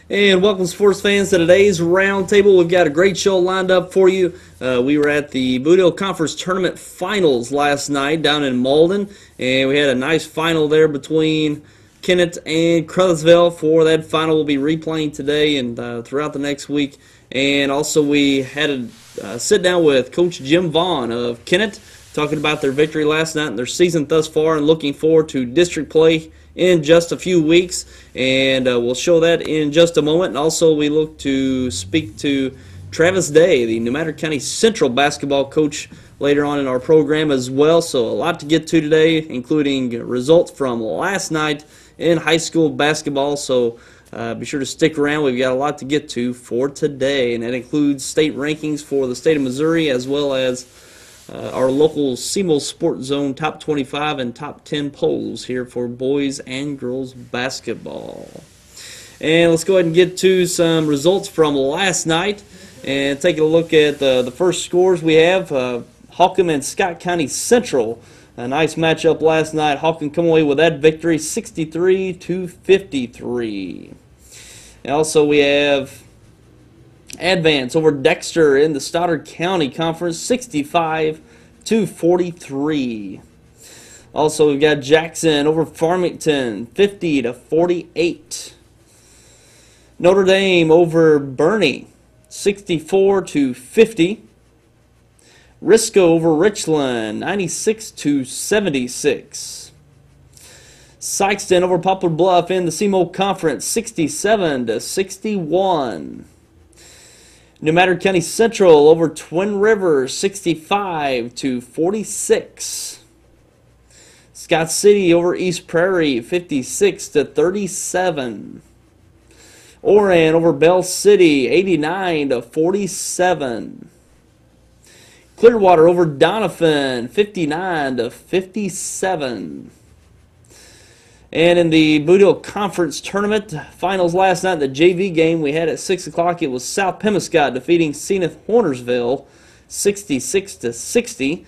And welcome, sports fans, to today's roundtable. We've got a great show lined up for you. We were at the Bootheel Conference Tournament Finals last night down in Malden, and we had a nice final there between Kennett and Crothersville. For that final, we'll be replaying today and throughout the next week. And also, we had a sit down with Coach Jim Vaughan of Kennett, talking about their victory last night and their season thus far, and looking forward to district play in just a few weeks, and we'll show that in just a moment. And also, we look to speak to Travis Day, the New Madrid County Central basketball coach, later on in our program as well. So a lot to get to today, including results from last night in high school basketball. So be sure to stick around. We've got a lot to get to for today, and that includes state rankings for the state of Missouri, as well as our local SEMO Sports Zone Top 25 and Top 10 polls here for boys and girls basketball. And let's go ahead and get to some results from last night and take a look at the first scores we have. Holcomb and Scott County Central, a nice matchup last night. Holcomb come away with that victory, 63-53. And also we have Advance over Dexter in the Stoddard County Conference, 65-43. Also, we've got Jackson over Farmington, 50-48. Notre Dame over Bernie, 64-50. Risco over Richland, 96-76. Sykeston over Poplar Bluff in the SEMO Conference, 67-61. New Madrid County Central over Twin Rivers, 65-46. Scott City over East Prairie, 56-37. Oran over Bell City, 89-47. Clearwater over Doniphan, 59-57. And in the Bootheel Conference Tournament Finals last night, the JV game we had at 6 o'clock, it was South Pemiscot defeating Zenith Hornersville 66-60.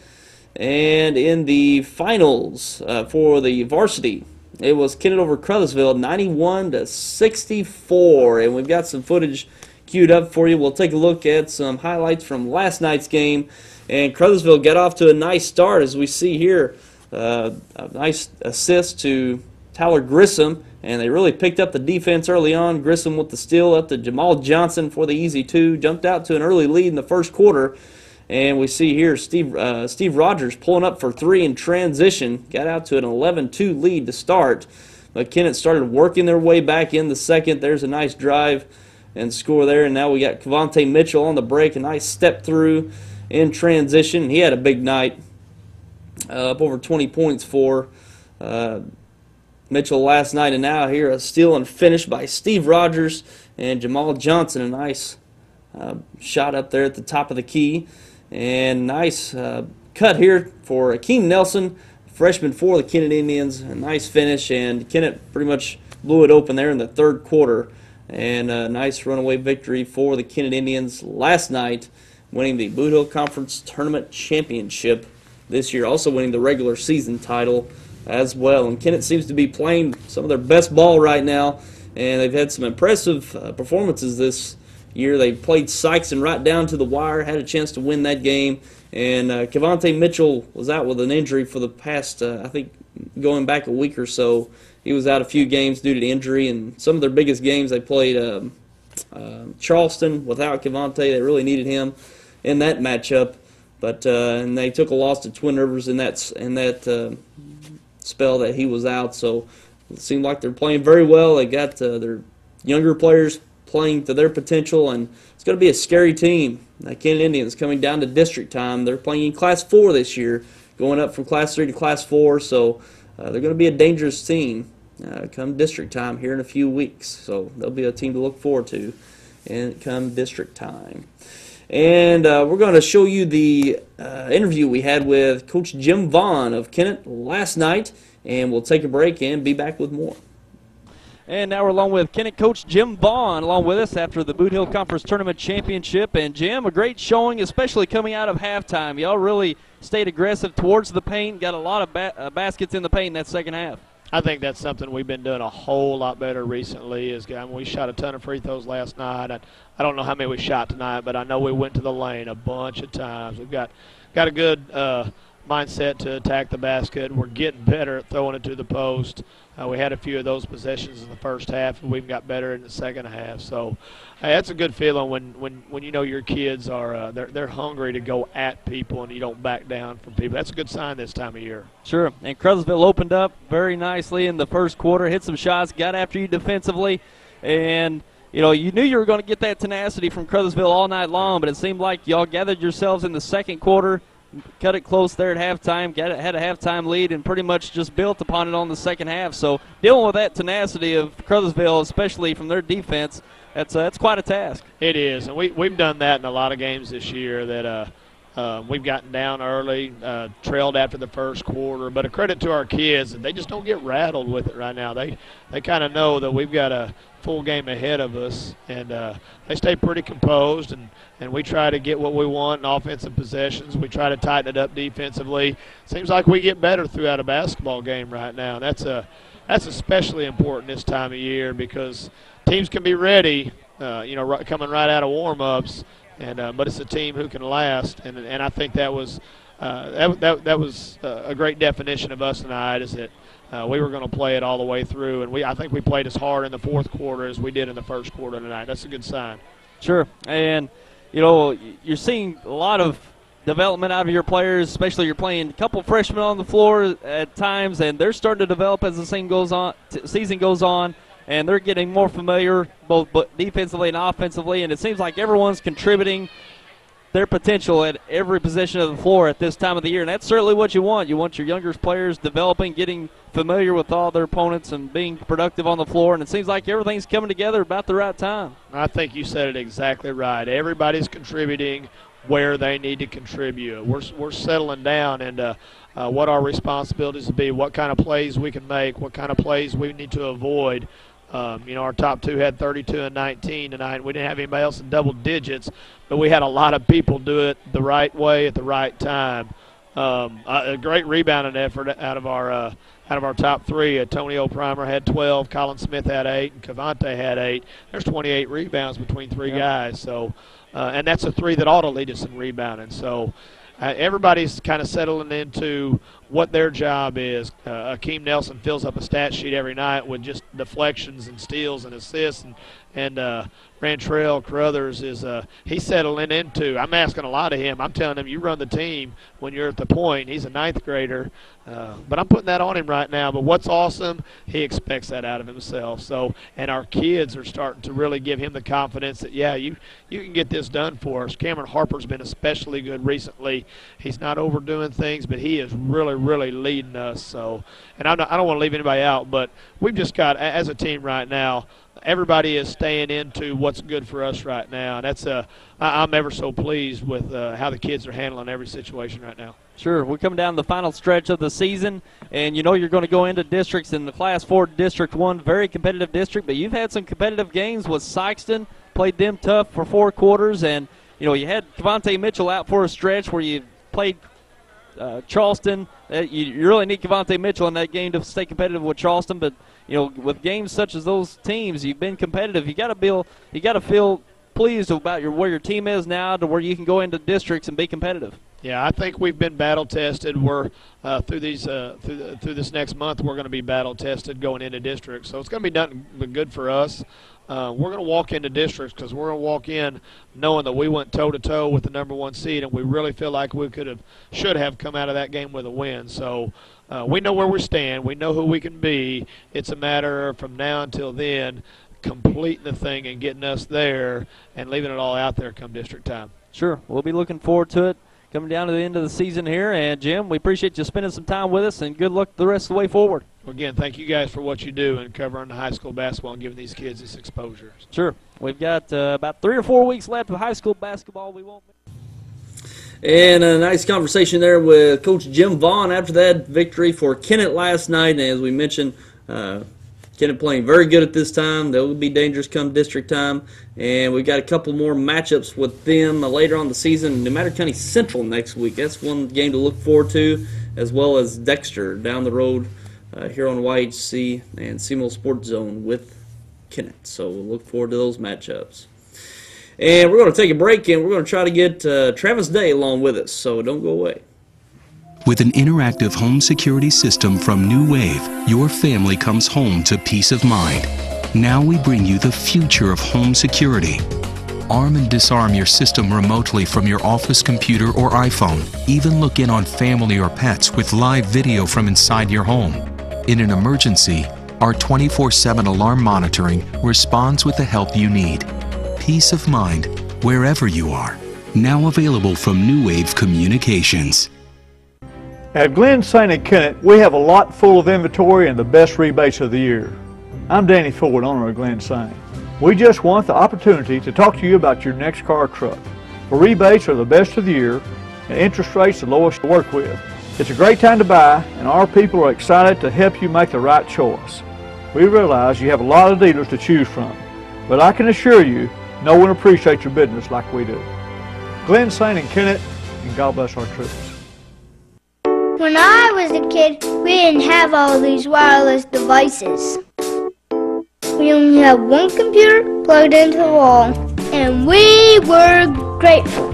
And in the finals for the varsity, it was Kennett over Crothersville 91-64. And we've got some footage queued up for you. We'll take a look at some highlights from last night's game. And Crothersville got off to a nice start, as we see here. A nice assist to Tyler Grissom, and they really picked up the defense early on. Grissom with the steal up to Jamal Johnson for the easy two. Jumped out to an early lead in the first quarter, and we see here Steve Rogers pulling up for three in transition. Got out to an 11-2 lead to start, but Kennett started working their way back in the second. There's a nice drive and score there, and now we got Cavante Mitchell on the break. A nice step through in transition. He had a big night, up over 20 points for Mitchell last night, and now here a steal and finish by Steve Rogers and Jamal Johnson. A nice shot up there at the top of the key, and nice cut here for Akeem Nelson, freshman for the Kennett Indians. A nice finish, and Kennett pretty much blew it open there in the third quarter, and a nice runaway victory for the Kennett Indians last night, winning the Bootheel Conference Tournament Championship this year, also winning the regular season title as well. And Kennett seems to be playing some of their best ball right now, and they've had some impressive performances this year. They played Sykeston right down to the wire, had a chance to win that game, and Cavante Mitchell was out with an injury for the past, I think, going back a week or so. He was out a few games due to injury, and some of their biggest games they played Charleston without Cavante. They really needed him in that matchup, but and they took a loss to Twin Rivers in that spell that he was out. So it seemed like they're playing very well. They got their younger players playing to their potential, and it's going to be a scary team. The Kennett Indians coming down to district time. They're playing in Class 4 this year, going up from Class 3 to Class 4, so they're going to be a dangerous team come district time here in a few weeks. So they'll be a team to look forward to and come district time. And we're going to show you the interview we had with Coach Jim Vaughan of Kennett last night, and we'll take a break and be back with more. And now we're along with Kennett coach Jim Vaughan along with us after the Bootheel Conference Tournament Championship. And Jim, a great showing, especially coming out of halftime. Y'all really stayed aggressive towards the paint, got a lot of baskets in the paint in that second half. I think that's something we've been doing a whole lot better recently. We shot a ton of free throws last night. I don't know how many we shot tonight, but I know we went to the lane a bunch of times. We've got a good mindset to attack the basket. We're getting better at throwing it to the post. We had a few of those possessions in the first half, and we've got better in the second half. So that's a good feeling when you know your kids are they're hungry to go at people and you don't back down from people. That's a good sign this time of year. Sure. And Crothersville opened up very nicely in the first quarter, hit some shots, got after you defensively, and you knew you were going to get that tenacity from Crothersville all night long, but it seemed like y'all gathered yourselves in the second quarter, cut it close there at halftime, had a halftime lead, and pretty much just built upon it on the second half. So dealing with that tenacity of Crothersville, especially from their defense, that's quite a task. It is, and we've done that in a lot of games this year that we've gotten down early, trailed after the first quarter. But a credit to our kids that they just don't get rattled with it right now. They kind of know that we've got a full game ahead of us, and they stay pretty composed, and we try to get what we want in offensive possessions. We try to tighten it up defensively. Seems like we get better throughout a basketball game right now. That's especially important this time of year because teams can be ready, coming right out of warm-ups, but it's a team who can last, and I think that was a great definition of us tonight, is that we were going to play it all the way through, and I think we played as hard in the fourth quarter as we did in the first quarter tonight. That's a good sign. Sure, and you're seeing a lot of development out of your players, especially you're playing a couple freshmen on the floor at times, and they're starting to develop as the season goes on, and they're getting more familiar both defensively and offensively, and it seems like everyone's contributing their potential at every position of the floor at this time of the year, and that's certainly what you want. You want your younger players developing, getting familiar with all their opponents, and being productive on the floor, and it seems like everything's coming together about the right time. I think you said it exactly right. Everybody's contributing where they need to contribute. We're settling down and what our responsibilities will be, what kind of plays we can make, what kind of plays we need to avoid. Our top two had 32 and 19 tonight. We didn't have anybody else in double digits, but we had a lot of people do it the right way at the right time. A great rebounding effort out of our top three. Tony O'Primer had 12, Colin Smith had 8, and Cavante had 8. There's 28 rebounds between three guys. So, and that's a three that ought to lead us in rebounding. So everybody's kind of settling into what their job is. Akeem Nelson fills up a stat sheet every night with just deflections and steals and assists, and Rantrell Carruthers he's settling into. I'm asking a lot of him. I'm telling him, you run the team when you're at the point. He's a ninth grader, but I'm putting that on him right now. But what's awesome, he expects that out of himself. So, and our kids are starting to really give him the confidence that, yeah, you can get this done for us. Cameron Harper's been especially good recently. He's not overdoing things, but he is really leading us. So, and I don't want to leave anybody out, but we've just got, as a team right now, everybody is staying into what's good for us right now. And I'm ever so pleased with how the kids are handling every situation right now. Sure. We're coming down the final stretch of the season, and you're going to go into districts in the Class 4 District 1, very competitive district, but you've had some competitive games with Sykeston, played them tough for 4 quarters, and, you had Cavante Mitchell out for a stretch where you played Charleston. You really need Cavante Mitchell in that game to stay competitive with Charleston, but with games such as those teams, you've been competitive. You got to feel pleased about where your team is now to where you can go into districts and be competitive. Yeah, I think we've been battle tested. We're through this next month. We're going to be battle tested going into districts, so it's going to be done good for us. We're going to walk into districts because we're going to walk in knowing that we went toe-to-toe with the number 1 seed, and we really feel like we should have come out of that game with a win. So we know where we stand. We know who we can be. It's a matter of, from now until then, completing the thing and getting us there and leaving it all out there come district time. Sure. We'll be looking forward to it. Coming down to the end of the season here. And, Jim, we appreciate you spending some time with us, and good luck the rest of the way forward. Well, again, thank you guys for what you do in covering the high school basketball and giving these kids this exposure. Sure. We've got about 3 or 4 weeks left of high school basketball. We won't. And a nice conversation there with Coach Jim Vaughan after that victory for Kennett last night. And as we mentioned, Kennett playing very good at this time. They'll be dangerous come district time. And we've got a couple more matchups with them later on in the season. New Madrid County Central next week. That's one game to look forward to, as well as Dexter down the road here on YHC and CMO Sports Zone with Kennett. So we'll look forward to those matchups. And we're going to take a break, and we're going to try to get Travis Day along with us, so don't go away. With an interactive home security system from New Wave, your family comes home to peace of mind. Now we bring you the future of home security. Arm and disarm your system remotely from your office computer or iPhone. Even look in on family or pets with live video from inside your home. In an emergency, our 24/7 alarm monitoring responds with the help you need. Peace of mind wherever you are. Now available from New Wave Communications. At Glen St. and Kennett, we have a lot full of inventory and the best rebates of the year. I'm Danny Ford, owner of Glen St. We just want the opportunity to talk to you about your next car or truck. The rebates are the best of the year and interest rates the lowest to work with. It's a great time to buy, and our people are excited to help you make the right choice. We realize you have a lot of dealers to choose from, but I can assure you no one appreciates your business like we do. Glen St. and Kennett, and God bless our troops. When I was a kid, we didn't have all these wireless devices. We only had one computer plugged into the wall, and we were grateful.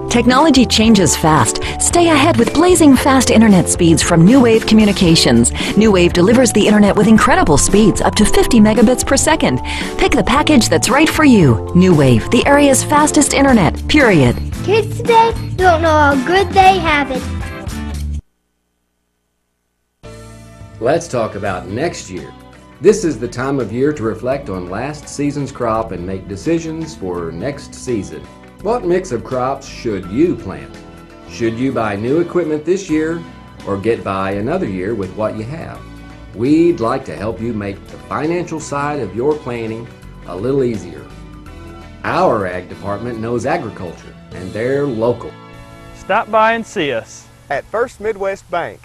Technology changes fast. Stay ahead with blazing fast internet speeds from New Wave Communications. New Wave delivers the internet with incredible speeds, up to 50 megabits per second. Pick the package that's right for you. New Wave, the area's fastest internet, period. Kids today don't know how good they have it. Let's talk about next year. This is the time of year to reflect on last season's crop and make decisions for next season. What mix of crops should you plant? Should you buy new equipment this year or get by another year with what you have? We'd like to help you make the financial side of your planning a little easier. Our ag department knows agriculture, and they're local. Stop by and see us at First Midwest Bank.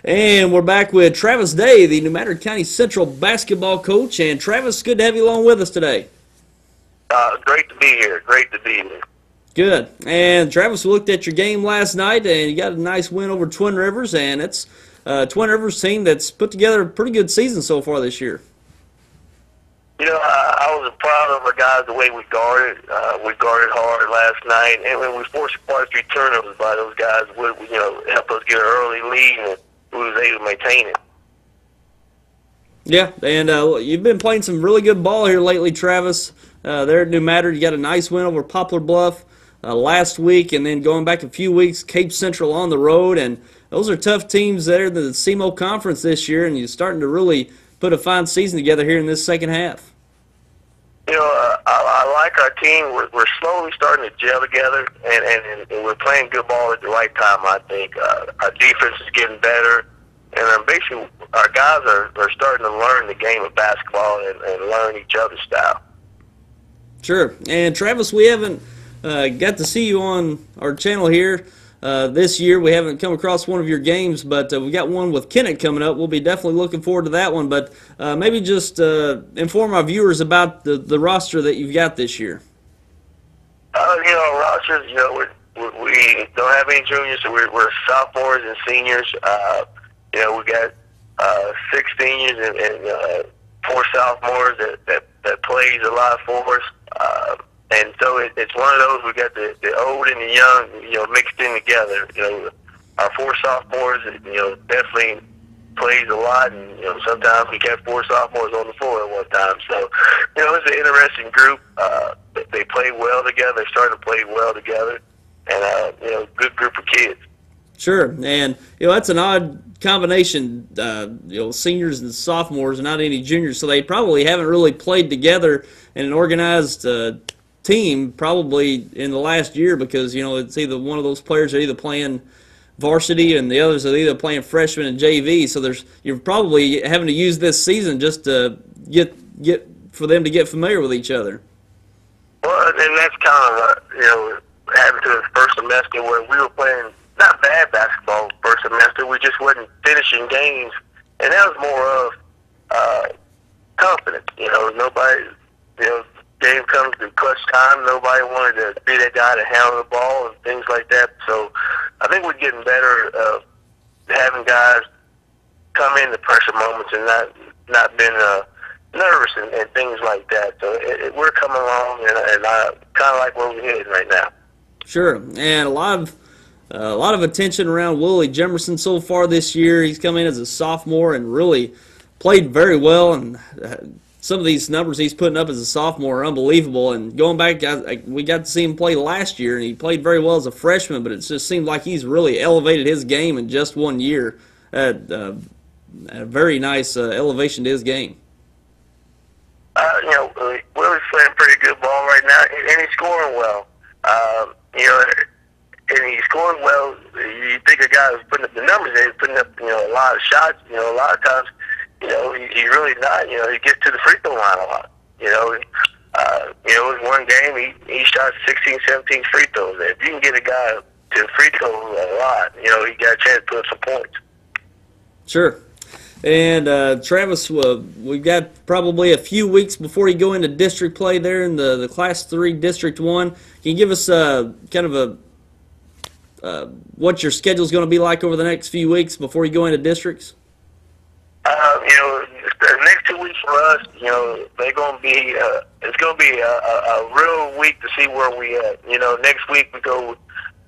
And we're back with Travis Day, the New Madrid County Central basketball coach. And Travis, good to have you along with us today. Great to be here. Great to be here. Good. And Travis, we looked at your game last night, and you got a nice win over Twin Rivers. And it's Twin Rivers team that's put together a pretty good season so far this year. You know, I was proud of our guys, the way we guarded. We guarded hard last night, and when we forced quite a few turnovers by those guys, you know, helped us get an early lead, and we was able to maintain it. Yeah, and you've been playing some really good ball here lately, Travis. There at New Madrid, you got a nice win over Poplar Bluff last week, and then going back a few weeks, Cape Central on the road, and those are tough teams there in the CMO Conference this year, and you're starting to really put a fine season together here in this second half. You know, I like our team. We're slowly starting to gel together, and we're playing good ball at the right time, I think. Our defense is getting better, and basically our guys are starting to learn the game of basketball and learn each other's style. Sure. And, Travis, we haven't got to see you on our channel here this year. We haven't come across one of your games, but we got one with Kennett coming up. We'll be definitely looking forward to that one. But maybe just inform our viewers about the roster that you've got this year. You know, rosters, you know, we don't have any juniors, so we're sophomores and seniors. You know, we got 6 seniors and 4 sophomores that plays a lot for us. And so it's one of those, we got the old and the young, you know, mixed in together. You know, our 4 sophomores, you know, definitely plays a lot, and, you know, sometimes we got 4 sophomores on the floor at one time. So, you know, it's an interesting group. They play well together. They're starting to play well together. And, you know, good group of kids. Sure. And, you know, that's an odd combination, seniors and sophomores, not any juniors, so they probably haven't really played together in an organized team probably in the last year, because it's either one of those players are either playing varsity and the others are either playing freshman and JV. So you're probably having to use this season just to get for them to get familiar with each other. Well, and that's kind of happened to the first semester where we were playing not bad basketball first semester. We just wasn't finishing games, and that was more of confidence. Nobody, game comes to clutch time, nobody wanted to be that guy to handle the ball and things like that. So I think we're getting better of having guys come in the pressure moments and not being nervous and things like that. So we're coming along, and I kind of like where we're headed right now. Sure, and a lot of attention around Willie Jemerson so far this year. He's come in as a sophomore and really played very well, and some of these numbers he's putting up as a sophomore are unbelievable. And going back, we got to see him play last year, and he played very well as a freshman, but it just seemed like he's really elevated his game in just 1 year. A very nice elevation to his game. Willie's playing pretty good ball right now, and he's scoring well. And he's scoring well. You think a guy who's putting up the numbers, he's putting up, a lot of shots. A lot of times, he's really not. He gets to the free throw line a lot. It was one game he shot 16, 17 free throws. If you can get a guy to the free throw a lot, he got a chance to put up some points. Sure. And Travis, we've got probably a few weeks before you go into district play there in the Class 3 District 1. Can you give us kind of what your schedule is going to be like over the next few weeks before you go into districts? The next 2 weeks for us, they're going to be it's going to be a real week to see where we at. Next week we go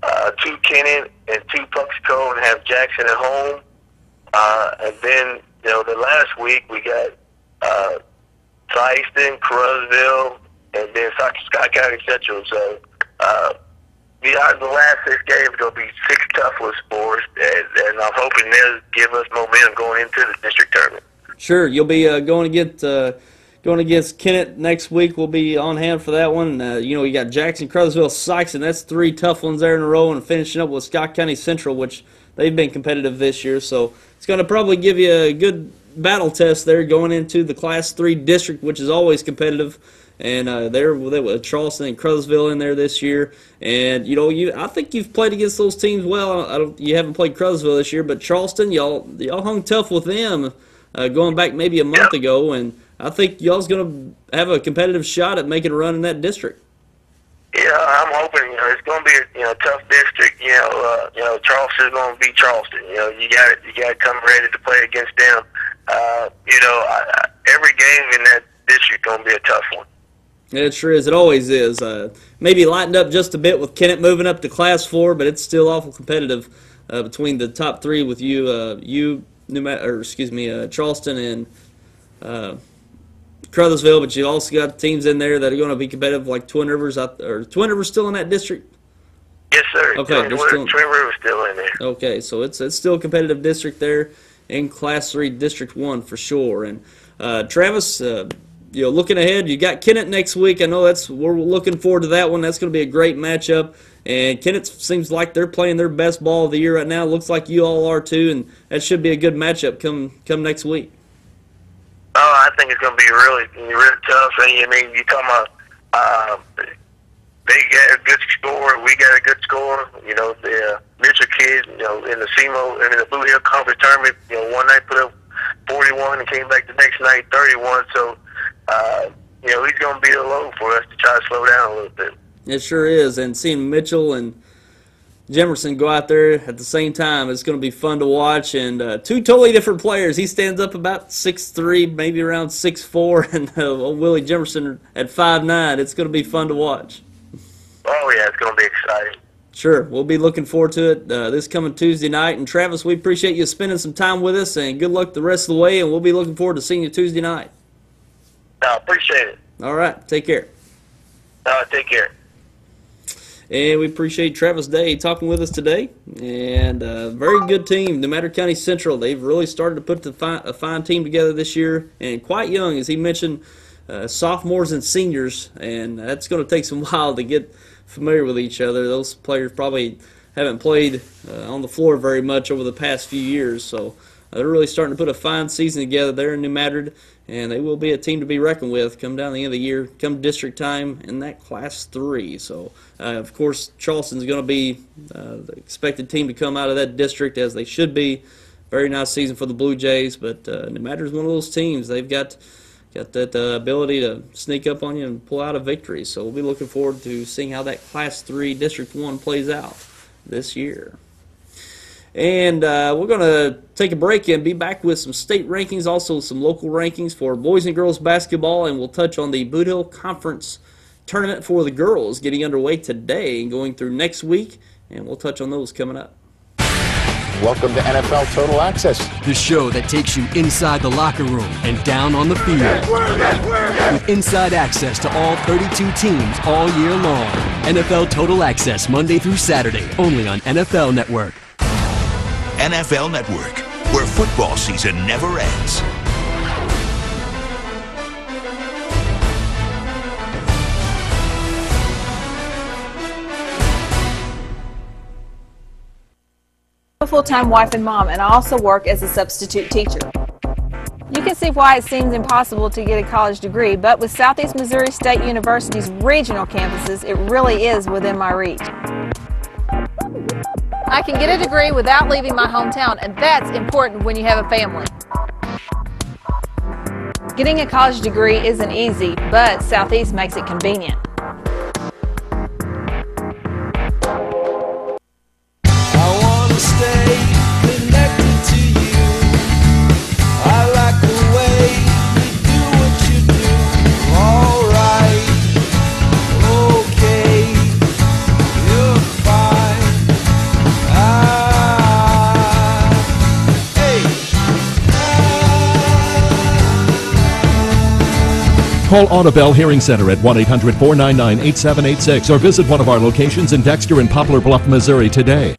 to Kennett and to Puxico and have Jackson at home. And then, the last week we got Tyston, Carruthville, and then Scott County Central. So, the last 6 games are going to be 6 tough ones for us, and I'm hoping they'll give us momentum going into the district tournament. Sure, you'll be going against Kennett next week. We'll be on hand for that one. You got Jackson, Carruthville, Sykes, and that's 3 tough ones there in a row, and finishing up with Scott County Central, which they've been competitive this year. So it's going to probably give you a good battle test there going into the Class 3 district, which is always competitive. And they're with Charleston and Carruthville in there this year. And, I think you've played against those teams well. You haven't played Carruthville this year, but Charleston, y'all hung tough with them going back maybe a month ago. And I think y'all's going to have a competitive shot at making a run in that district. Yeah, I'm hoping. It's going to be a tough district. Charleston's going to be Charleston. You got to come ready to play against them. Every game in that district going to be a tough one. It sure is. It always is. Maybe lightened up just a bit with Kennett moving up to Class 4, but it's still awful competitive between the top 3 with Charleston and Carruthville. But you also got teams in there that are going to be competitive, like Twin Rivers. Twin Rivers still in that district? Yes, sir. Okay, Twin Rivers still in there. Okay, so it's still a competitive district there in Class 3 District 1 for sure. And Travis, looking ahead, you got Kennett next week. I know we're looking forward to that one. That's going to be a great matchup. And Kennett seems like they're playing their best ball of the year right now. Looks like you all are too, and that should be a good matchup come next week. Oh, I think it's going to be really tough. You talking about they got a good score, we got a good score. The Mitchell kids, in the SEMO and in the Bootheel Conference tournament, one night put up 41 and came back the next night 31. So, he's going to be a load for us to try to slow down a little bit. It sure is, and seeing Mitchell and Jemerson go out there at the same time, it's going to be fun to watch. And 2 totally different players. He stands up about 6'3", maybe around 6'4", and Willie Jemerson at 5'9". It's going to be fun to watch. Oh, yeah, it's going to be exciting. Sure, we'll be looking forward to it this coming Tuesday night. And Travis, we appreciate you spending some time with us, and good luck the rest of the way, and we'll be looking forward to seeing you Tuesday night. I appreciate it. All right, take care. Take care. And we appreciate Travis Day talking with us today. And a very good team, New Madrid County Central. They've really started to put a fine team together this year. And quite young, as he mentioned, sophomores and seniors. And that's going to take some while to get familiar with each other. Those players probably haven't played on the floor very much over the past few years. So they're really starting to put a fine season together there in New Madrid. And they will be a team to be reckoned with come down the end of the year, come district time in that Class 3. So, of course, Charleston's going to be the expected team to come out of that district, as they should be. Very nice season for the Blue Jays, but New Madrid's one of those teams. They've got that ability to sneak up on you and pull out a victory. So we'll be looking forward to seeing how that Class 3 District 1 plays out this year. And we're going to take a break and be back with some state rankings, also some local rankings for boys and girls basketball, and we'll touch on the Bootheel Conference Tournament for the girls getting underway today and going through next week, and we'll touch on those coming up. Welcome to NFL Total Access, the show that takes you inside the locker room and down on the field. With inside access to all 32 teams all year long. NFL Total Access, Monday through Saturday, only on NFL Network. NFL Network, where football season never ends. I'm a full-time wife and mom, and I also work as a substitute teacher. You can see why it seems impossible to get a college degree, but with Southeast Missouri State University's regional campuses, it really is within my reach. I can get a degree without leaving my hometown, and that's important when you have a family. Getting a college degree isn't easy, but Southeast makes it convenient. I want to stay connected to you. I like the way you do what you do. All right, okay, you're fine. Call Audubell Hearing Center at 1-800-499-8786 or visit one of our locations in Dexter and Poplar Bluff, Missouri today.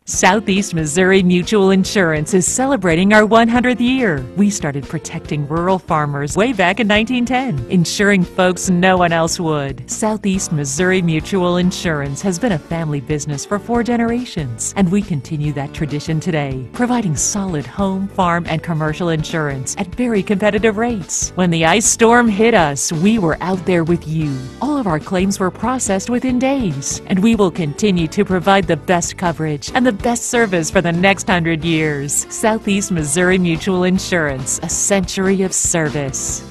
Southeast Missouri Mutual Insurance is celebrating our 100th year. We started protecting rural farmers way back in 1910, ensuring folks no one else would. Southeast Missouri Mutual Insurance has been a family business for 4 generations, and we continue that tradition today, providing solid home, farm, and commercial insurance at very competitive rates. When the ice storm hit us, we were out there with you. All of our claims were processed within days, and we will continue to provide the best coverage and the best service for the next 100 years. Southeast Missouri Mutual Insurance, a century of service.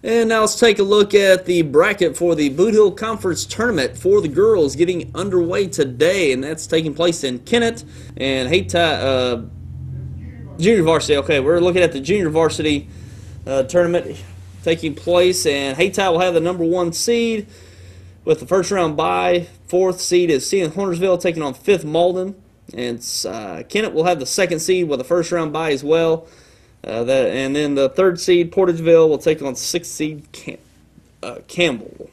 And now let's take a look at the bracket for the Bootheel Conference Tournament for the girls getting underway today, and that's taking place in Kennett and Junior Varsity. Okay, we're looking at the Junior Varsity tournament taking place, and Hayti will have the number 1 seed with the first round bye. 4th seed is St. Hornersville taking on 5th Malden, and Kennett will have the 2nd seed with the first round bye as well. And then the 3rd seed, Portageville, will take on 6th seed Campbell.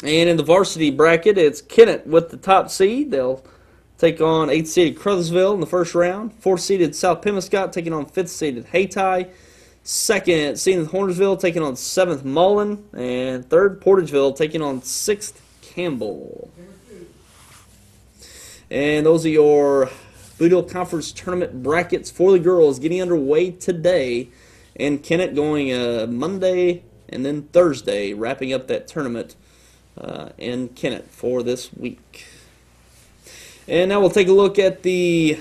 And in the varsity bracket, it's Kennett with the top seed. They'll take on 8th seeded Crothersville in the first round. 4th seeded South Pemiscot taking on 5th seeded Hayti. 2nd seeded Hornersville taking on 7th Mullen. And 3rd, Portageville taking on 6th Campbell. And those are your Bootheel Conference Tournament brackets for the girls getting underway today, and Kennett going Monday and then Thursday, wrapping up that tournament in Kennett for this week. And now we'll take a look at the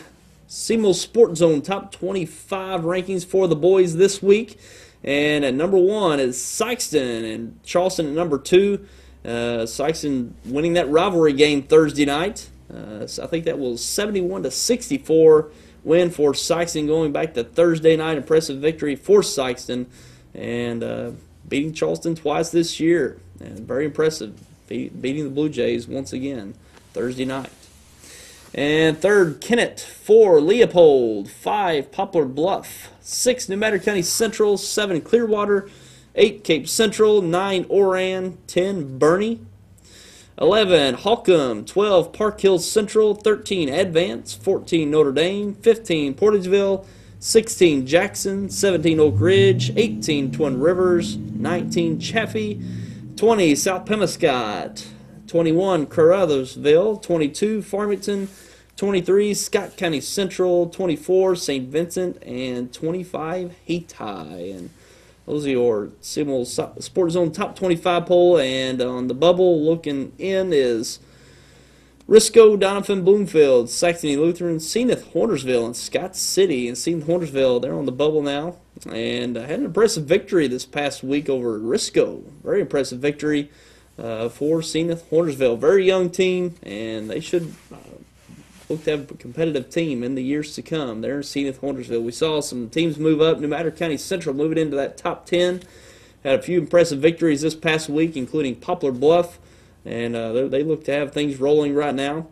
SEMO Sports Zone Top 25 rankings for the boys this week. And at number 1 is Sykeston, and Charleston at number 2. Sikeston winning that rivalry game Thursday night. So I think that was 71-64 win for Sikeston, going back to Thursday night. Impressive victory for Sikeston, and beating Charleston twice this year. And very impressive, beating the Blue Jays once again Thursday night. And third, Kennett. 4, Leopold. 5, Poplar Bluff. 6, New Madrid County Central. 7, Clearwater. 8, Cape Central. 9, Oran. 10, Bernie. 11, Holcomb. 12, Park Hills Central. 13, Advance. 14, Notre Dame. 15, Portageville. 16, Jackson. 17, Oak Ridge. 18, Twin Rivers. 19, Chaffee. 20, South Pemiscot. 21, Caruthersville. 22, Farmington. 23, Scott County Central. 24, St. Vincent. And 25, Hayti. And those are your Seminole Sports Zone top 25 poll. And on the bubble looking in is Risco, Doniphan, Bloomfield, Saxony Lutheran, Zenith, Hornersville, and Scott City. And Zenith, Hornersville, they're on the bubble now. And had an impressive victory this past week over Risco. Very impressive victory for Zenith, Hornersville. Very young team, and they should look to have a competitive team in the years to come. There in Zenith, Hornersville. We saw some teams move up. New Madrid County Central moving into that top 10. Had a few impressive victories this past week, including Poplar Bluff. And they look to have things rolling right now.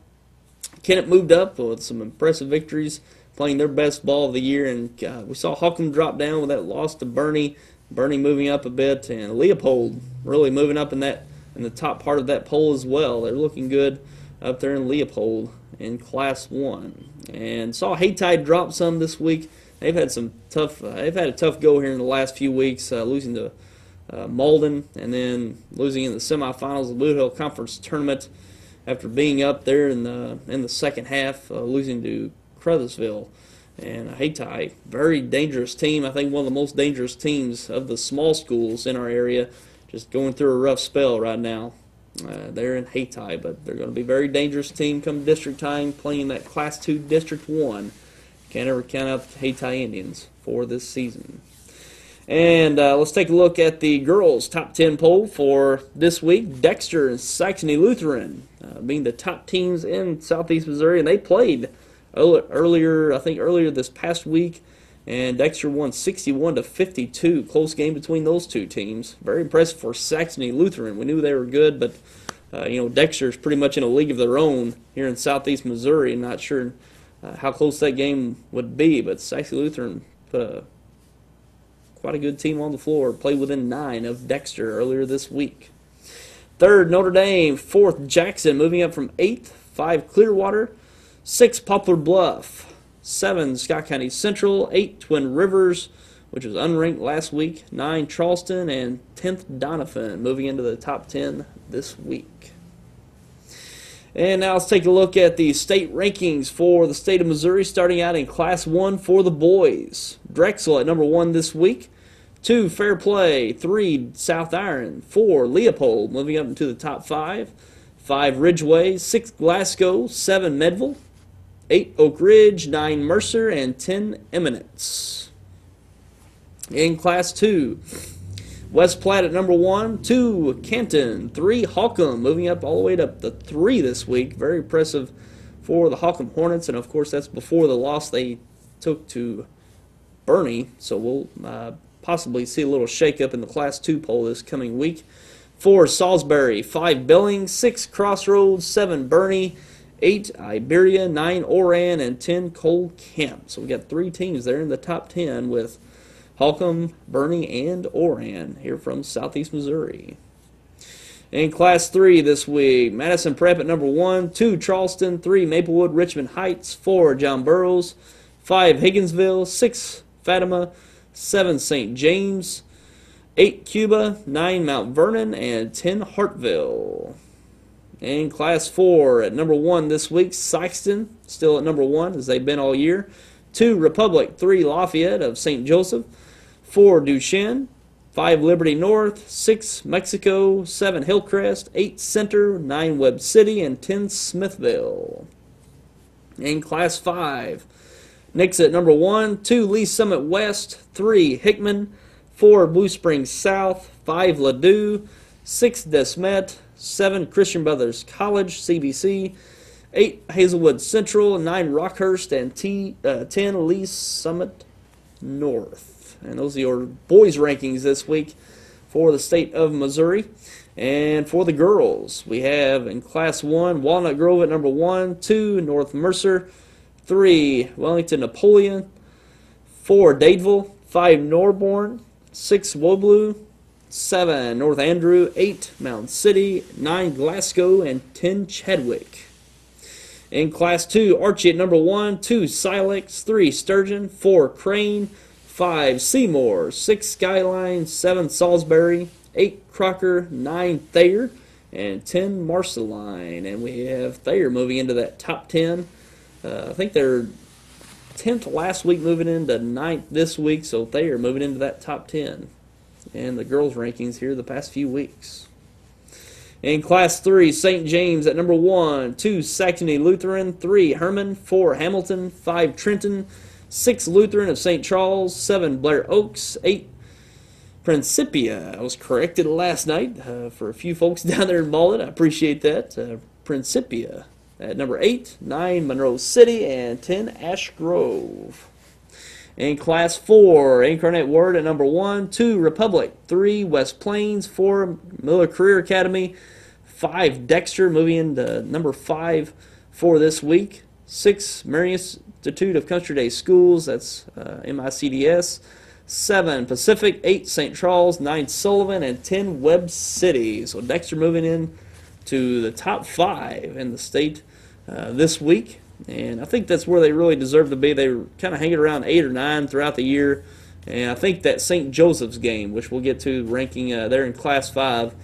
Kennett moved up with some impressive victories, playing their best ball of the year. And we saw Holcomb drop down with that loss to Bernie. Bernie moving up a bit, and Leopold really moving up in the top part of that poll as well. They're looking good up there in Leopold in Class 1. And saw Hayti drop some this week. They've had a tough go here in the last few weeks, losing to Malden, and then losing in the semifinals of the Bootheel Conference Tournament after being up there in the second half, losing to Caruthersville. And Hayti, very dangerous team. I think one of the most dangerous teams of the small schools in our area, just going through a rough spell right now. They're in Hayti, but they're going to be a very dangerous team come district time, playing that Class 2 District 1. Can't ever count out the Hayti Indians for this season. And let's take a look at the girls' top 10 poll for this week. Dexter and Saxony Lutheran being the top teams in Southeast Missouri, and they played earlier this past week, and Dexter won 61-52. Close game between those two teams. Very impressive for Saxony Lutheran. We knew they were good, but Dexter's pretty much in a league of their own here in Southeast Missouri. Not sure how close that game would be, but Saxony Lutheran put quite a good team on the floor. Played within 9 of Dexter earlier this week. Third, Notre Dame. Fourth, Jackson, moving up from 8th. 5, Clearwater. 6, Poplar Bluff. 7, Scott County Central. 8, Twin Rivers, which was unranked last week. 9, Charleston. And 10th, Doniphan, moving into the top 10 this week. And now let's take a look at the state rankings for the state of Missouri, starting out in Class 1 for the boys. Drexel at number 1 this week. 2, Fair Play. 3, South Iron. 4, Leopold, moving up into the top 5. 5, Ridgeway. 6, Glasgow. 7, Medville. 8, Oak Ridge. 9, Mercer. And 10, Eminence. In Class 2, West Platte at number 1, 2, Canton, 3, Holcomb, moving up all the way to 3 this week. Very impressive for the Holcomb Hornets, and of course that's before the loss they took to Bernie, so we'll possibly see a little shakeup in the Class 2 poll this coming week. 4, Salisbury, 5, Billings, 6, Crossroads, 7, Bernie, 8, Iberia, 9, Oran, and 10, Cole Camp. So we got 3 teams there in the top 10 with Holcomb, Bernie, and Oran here from Southeast Missouri. In Class 3 this week, Madison Prep at number 1, 2, Charleston, 3, Maplewood, Richmond Heights, 4, John Burroughs, 5, Higginsville, 6, Fatima, 7, St. James, 8, Cuba, 9, Mount Vernon, and 10, Hartville. In Class 4 at number 1 this week, Sikeston, still at number 1 as they've been all year, 2, Republic, 3, Lafayette of St. Joseph, 4, Duchesne, 5, Liberty North, 6, Mexico, 7, Hillcrest, 8, Center, 9, Webb City, and 10, Smithville. In Class 5, Nix at number 1, 2, Lee Summit West, 3, Hickman, 4, Blue Springs South, 5, Ladue, 6, Desmet, 7, Christian Brothers College, CBC. 8, Hazelwood Central. 9, Rockhurst. And 10, Lee Summit North. And those are your boys' rankings this week for the state of Missouri. And for the girls, we have in Class 1, Walnut Grove at number 1, 2, North Mercer, 3, Wellington Napoleon, 4, Dadeville, 5, Norborn, 6, Wobleu, 7, North Andrew, 8, Mountain City, 9, Glasgow, and 10, Chadwick. In Class 2, Archie at number 1, 2, Silex, 3, Sturgeon, 4, Crane, 5, Seymour, 6, Skyline, 7, Salisbury, 8, Crocker, 9, Thayer, and 10, Marceline. And we have Thayer moving into that top 10. I think they're 10th last week, moving into 9th this week, so Thayer moving into that top 10. And the girls' rankings here the past few weeks. In Class 3, St. James at number 1, 2, Saxony Lutheran, 3, Herman, 4, Hamilton, 5, Trenton, 6, Lutheran of St. Charles, 7, Blair Oaks, 8, Principia. I was corrected last night for a few folks down there in Malden. I appreciate that. Principia at number 8, 9, Monroe City, and 10, Ash Grove. In Class 4, Incarnate Word at number 1, 2, Republic, 3, West Plains, 4, Miller Career Academy, 5, Dexter, moving into number 5 for this week, 6, Marian Institute of Country Day Schools, that's MICDS, 7, Pacific, 8, St. Charles, 9, Sullivan, and 10, Webb City. So Dexter moving in to the top 5 in the state this week. And I think that's where they really deserve to be. They were kind of hanging around 8 or 9 throughout the year. And I think that St. Joseph's game, which we'll get to ranking there in Class 5,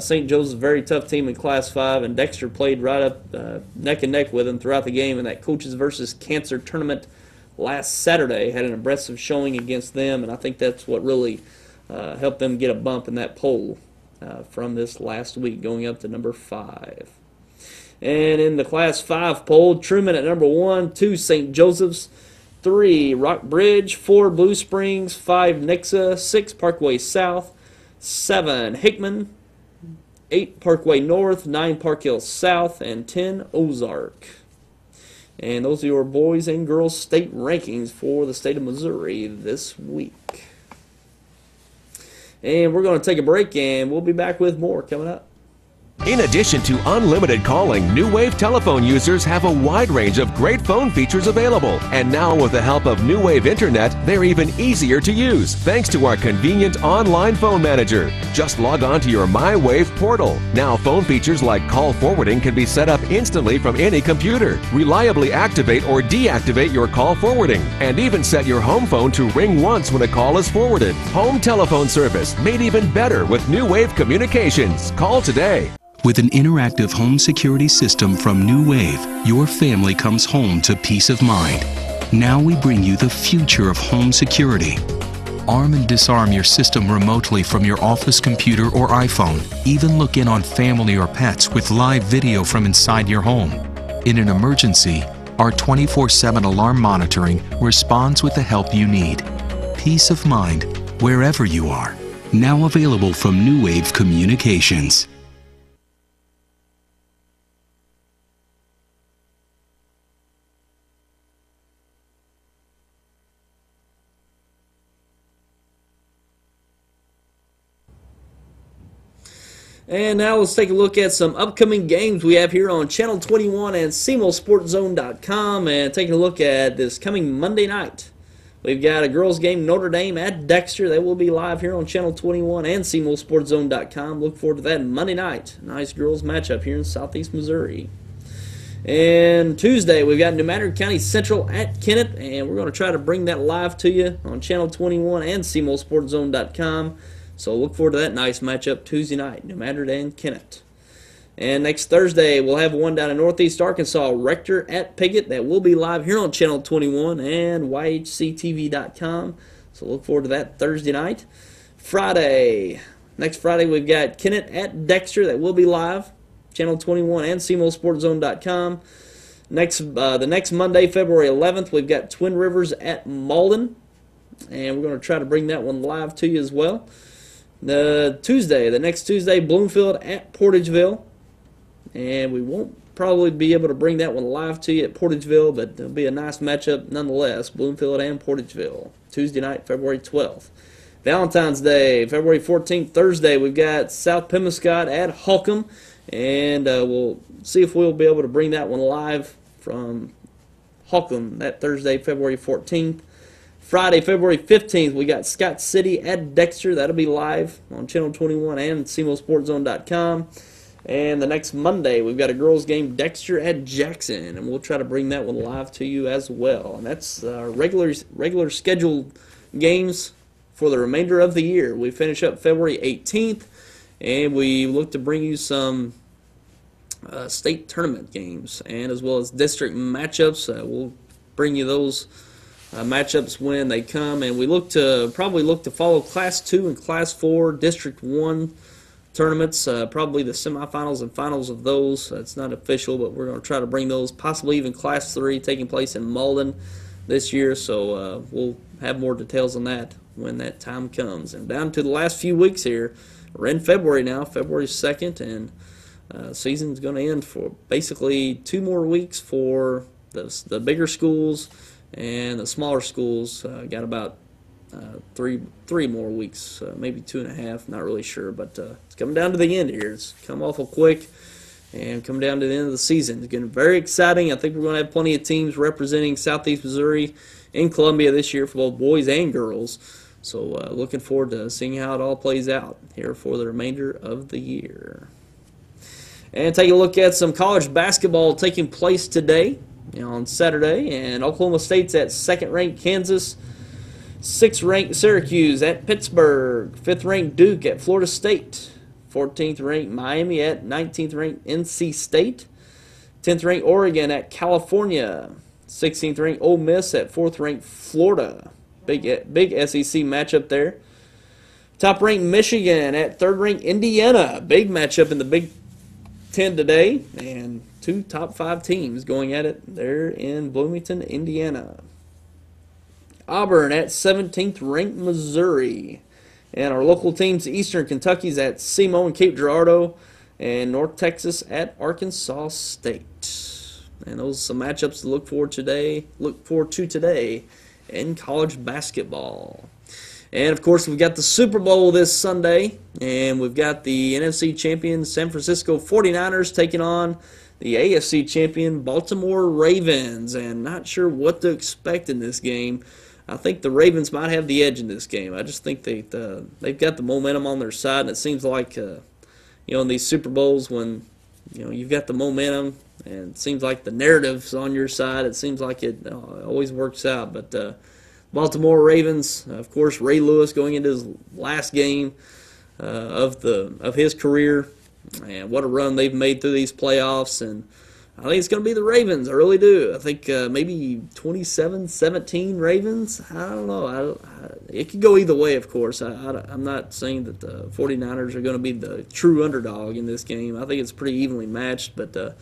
St. Joseph's a very tough team in Class 5, and Dexter played right up neck and neck with them throughout the game in that Coaches versus Cancer tournament last Saturday. Had an impressive showing against them, and I think that's what really helped them get a bump in that poll from this last week, going up to number 5. And in the Class 5 poll, Truman at number 1, 2, St. Joseph's, 3, Rock Bridge, 4, Blue Springs, 5, Nixa, 6, Parkway South, 7, Hickman, 8, Parkway North, 9, Park Hill South, and 10, Ozark. And those are your boys and girls state rankings for the state of Missouri this week. And we're going to take a break, and we'll be back with more coming up. In addition to unlimited calling, New Wave telephone users have a wide range of great phone features available. And now with the help of New Wave Internet, they're even easier to use thanks to our convenient online phone manager. Just log on to your MyWave portal. Now phone features like call forwarding can be set up instantly from any computer. Reliably activate or deactivate your call forwarding. And even set your home phone to ring once when a call is forwarded. Home telephone service made even better with New Wave Communications. Call today. With an interactive home security system from New Wave, your family comes home to peace of mind. Now we bring you the future of home security. Arm and disarm your system remotely from your office computer or iPhone. Even look in on family or pets with live video from inside your home. In an emergency, our 24/7 alarm monitoring responds with the help you need. Peace of mind wherever you are. Now available from New Wave Communications. And now let's take a look at some upcoming games we have here on Channel 21 and SemoSportsZone.com, and taking a look at this coming Monday night. We've got a girls game, Notre Dame at Dexter. They will be live here on Channel 21 and SemoSportsZone.com. Look forward to that Monday night. Nice girls matchup here in Southeast Missouri. And Tuesday, we've got New Madrid County Central at Kennett, and we're going to try to bring that live to you on Channel 21 and SemoSportsZone.com. So look forward to that nice matchup Tuesday night, New Madrid and Kennett. And next Thursday, we'll have one down in Northeast Arkansas, Rector at Piggott. That will be live here on Channel 21 and YHCTV.com. So look forward to that Thursday night. Next Friday, we've got Kennett at Dexter. That will be live, Channel 21 and SemoSportsZone.com. The next Monday, February 11th, we've got Twin Rivers at Malden. And we're going to try to bring that one live to you as well. The next Tuesday, Bloomfield at Portageville. And we won't probably be able to bring that one live to you at Portageville, but it'll be a nice matchup nonetheless. Bloomfield and Portageville, Tuesday night, February 12th. Valentine's Day, February 14th, Thursday, we've got South Pemiscot at Holcomb, and we'll see if we'll be able to bring that one live from Holcomb that Thursday, February 14th. Friday, February 15th, we got Scott City at Dexter. That'll be live on Channel 21 and SemoSportsZone.com. And the next Monday, we've got a girls' game, Dexter at Jackson, and we'll try to bring that one live to you as well. And that's our regular scheduled games for the remainder of the year. We finish up February 18th, and we look to bring you some state tournament games, and as well as district matchups. We'll bring you those matchups when they come, and we probably look to follow Class 2 and Class 4 District 1 tournaments, probably the semifinals and finals of those. It's not official, but we're going to try to bring those, possibly even Class 3 taking place in Malden this year, so we'll have more details on that when that time comes. And down to the last few weeks here, we're in February now, February 2nd, and season's going to end for basically 2 more weeks for the bigger schools, and the smaller schools got about 3 more weeks, maybe 2.5, not really sure, but it's coming down to the end here. It's come awful quick and come down to the end of the season. It's getting very exciting. I think we're going to have plenty of teams representing Southeast Missouri in Columbia this year for both boys and girls. So looking forward to seeing how it all plays out here for the remainder of the year. And take a look at some college basketball taking place today, on Saturday. And Oklahoma State's at 2nd-ranked Kansas, 6th-ranked Syracuse at Pittsburgh, 5th-ranked Duke at Florida State, 14th-ranked Miami at 19th-ranked NC State, 10th-ranked Oregon at California, 16th-ranked Ole Miss at 4th-ranked Florida. Big SEC matchup there. Top-ranked Michigan at 3rd-ranked Indiana. Big matchup in the Big Ten today, and 2 top 5 teams going at it there in Bloomington, Indiana. Auburn at 17th-ranked Missouri. And our local teams, Eastern Kentucky's at SEMO and Cape Girardeau, and North Texas at Arkansas State. And those are some matchups to look forward to today in college basketball. And, of course, we've got the Super Bowl this Sunday, and we've got the NFC champion San Francisco 49ers taking on the AFC champion Baltimore Ravens, and not sure what to expect in this game. I think the Ravens might have the edge in this game. I just think they've got the momentum on their side, and it seems like, in these Super Bowls when, you've got the momentum and it seems like the narrative's on your side, it seems like it always works out. But Baltimore Ravens, of course, Ray Lewis going into his last game of his career, and what a run they've made through these playoffs. And I think it's going to be the Ravens. I really do. I think maybe 27-17 Ravens. I don't know. It could go either way, of course. I'm not saying that the 49ers are going to be the true underdog in this game. I think it's pretty evenly matched, but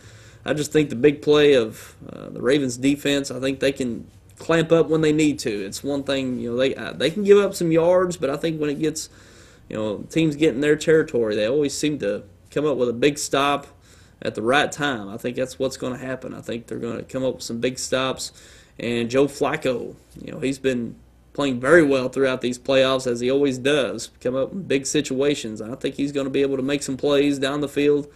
I just think the big play of the Ravens' defense, I think they can clamp up when they need to. It's one thing, they can give up some yards, but I think when it gets, teams get in their territory, they always seem to come up with a big stop at the right time. I think that's what's going to happen. I think they're going to come up with some big stops. And Joe Flacco, he's been playing very well throughout these playoffs, as he always does, come up in big situations. I think he's going to be able to make some plays down the field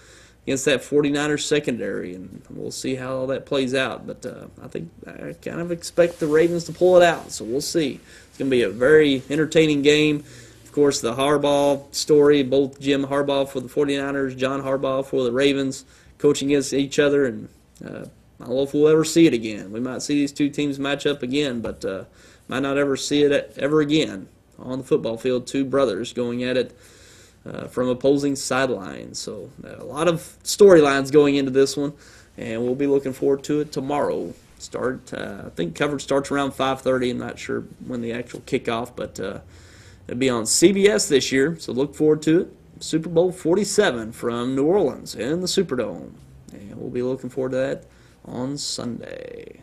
against that 49ers secondary, and we'll see how all that plays out. But I kind of expect the Ravens to pull it out, so we'll see. It's going to be a very entertaining game. Of course, the Harbaugh story, both Jim Harbaugh for the 49ers, John Harbaugh for the Ravens, coaching against each other, and I don't know if we'll ever see it again. We might see these two teams match up again, but might not ever see it ever again on the football field. Two brothers going at it from opposing sidelines. So a lot of storylines going into this one, and we'll be looking forward to it tomorrow. I think coverage starts around 5:30. I'm not sure when the actual kickoff, but it'll be on CBS this year, so look forward to it. Super Bowl 47 from New Orleans in the Superdome, and we'll be looking forward to that on Sunday.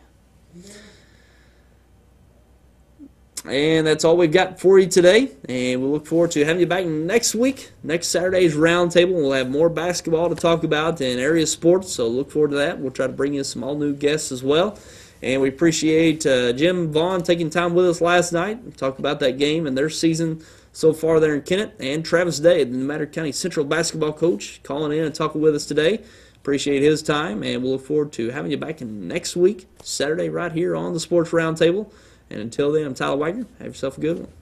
And that's all we've got for you today. And we look forward to having you back next week. Next Saturday's Roundtable. We'll have more basketball to talk about and area sports, so look forward to that. We'll try to bring you some all-new guests as well. And we appreciate Jim Vaughan taking time with us last night. Talk about that game and their season so far there in Kennett. And Travis Day, the New Madrid County Central basketball coach, calling in and talking with us today. Appreciate his time, and we'll look forward to having you back in next week, Saturday, right here on the Sports Roundtable. And until then, I'm Tyler Wagner. Have yourself a good one.